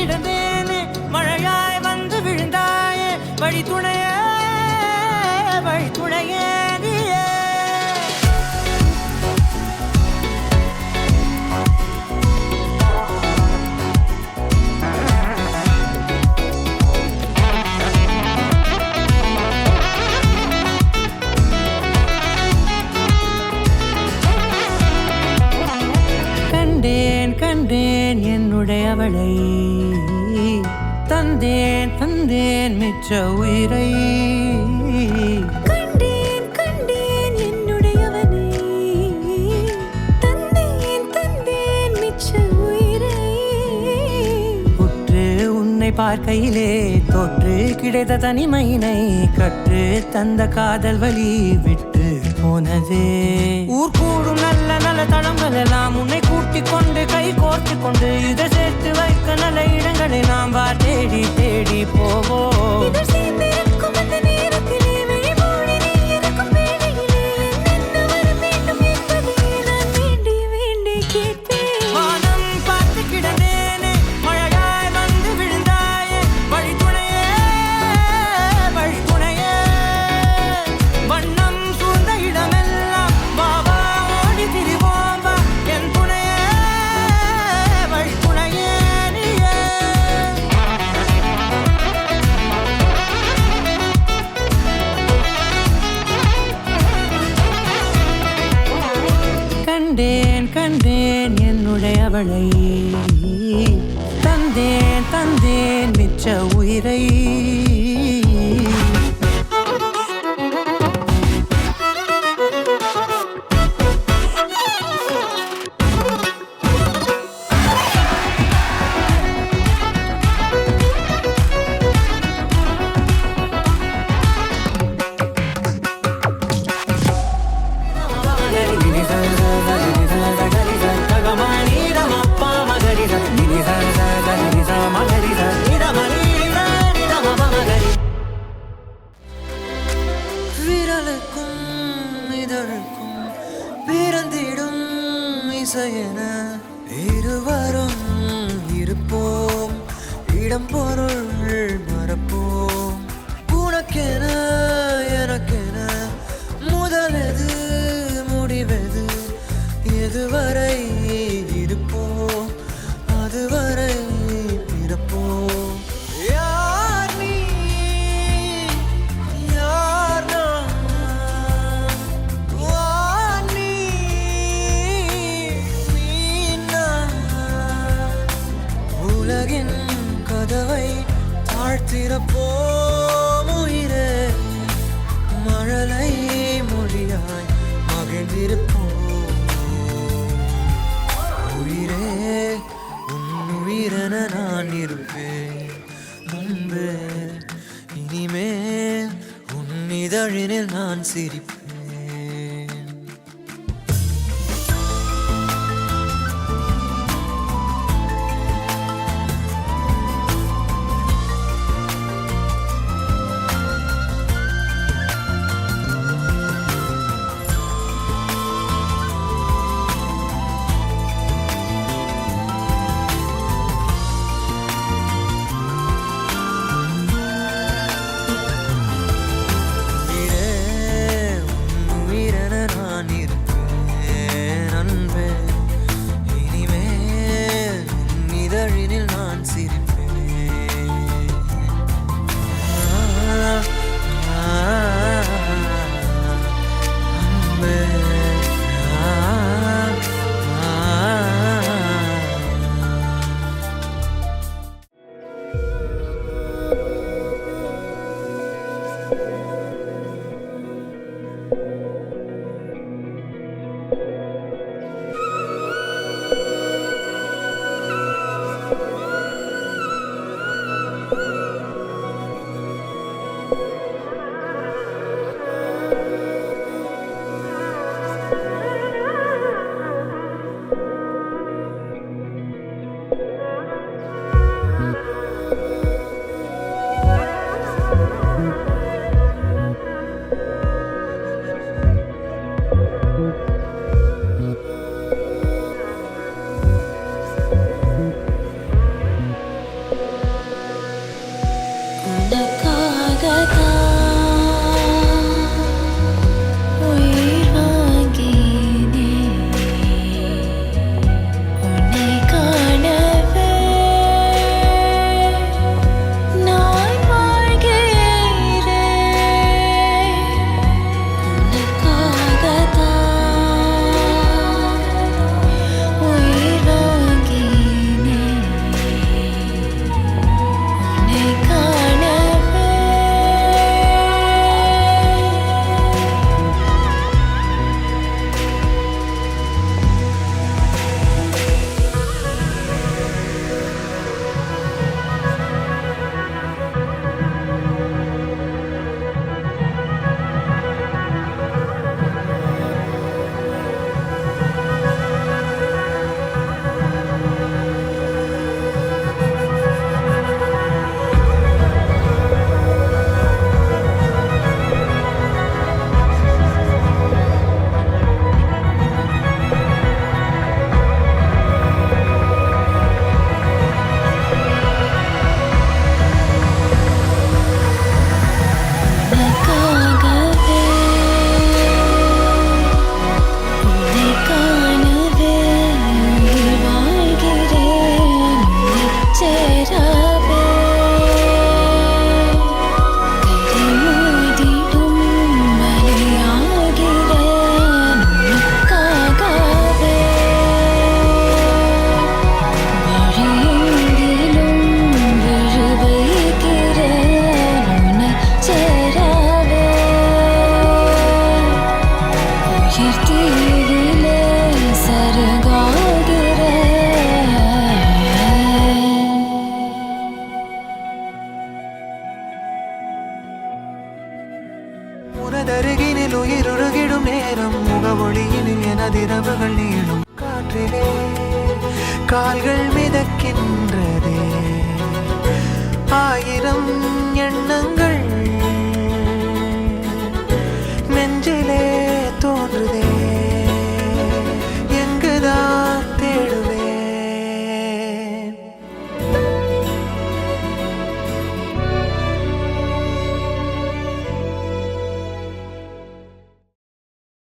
கிடந்தேனே மழையாய் வந்து விழுந்தாயே வழி துணையே நீயே கண்டேன் என்னுடையவளை தந்தேன் மிச்ச உயிரை கண்டேன் என்னுடையவனை தந்தேன் மிச்ச உயிரை உற்று உன்னை பார்க்கையிலே தொற்று கிடைத்த தனிமையினை கற்று தந்த காதல் வழி விட்டு போனதே ஊர் கூடும் நல்ல நல்ல தளங்கள் எல்லாம் உன்னை கூட்டிக் கொண்டு கை கோர்த்து கொண்டு இதை சேர்த்து வைக்க நல்ல இடங்களை நாம் வா தேடி தேடி போவோம் கண்டேன் என்னுடையவளை தந்தேன் மிச்ச உயிரை பிறந்திடும் இசையென இருவரும் இருப்போம் இடம் பொருள் மறப்போம் உனக்கென எனக்கென முதலெது முடிவெது எதுவரை இருப்போம் அதுவரை பிறப்போம் உலகின் கதவை தாழ்த்திறப்போம் உயிரே மழலை மொழியாய் மகிழ்ந்திருப்போம் உயிரே உன் உயிரென நான் இருப்பேன் முன்பே இனிமேல் உன் இதழினில் நான் சிரிப்பேன் உனதருகினில் உயிருருகிடும் நேரம் முகவொளியினில் எனதிரவுகள் நீளும் காற்றிலே கால்கள் மிதக்கின்றதே ஆயிரம் எண்ணங்கள்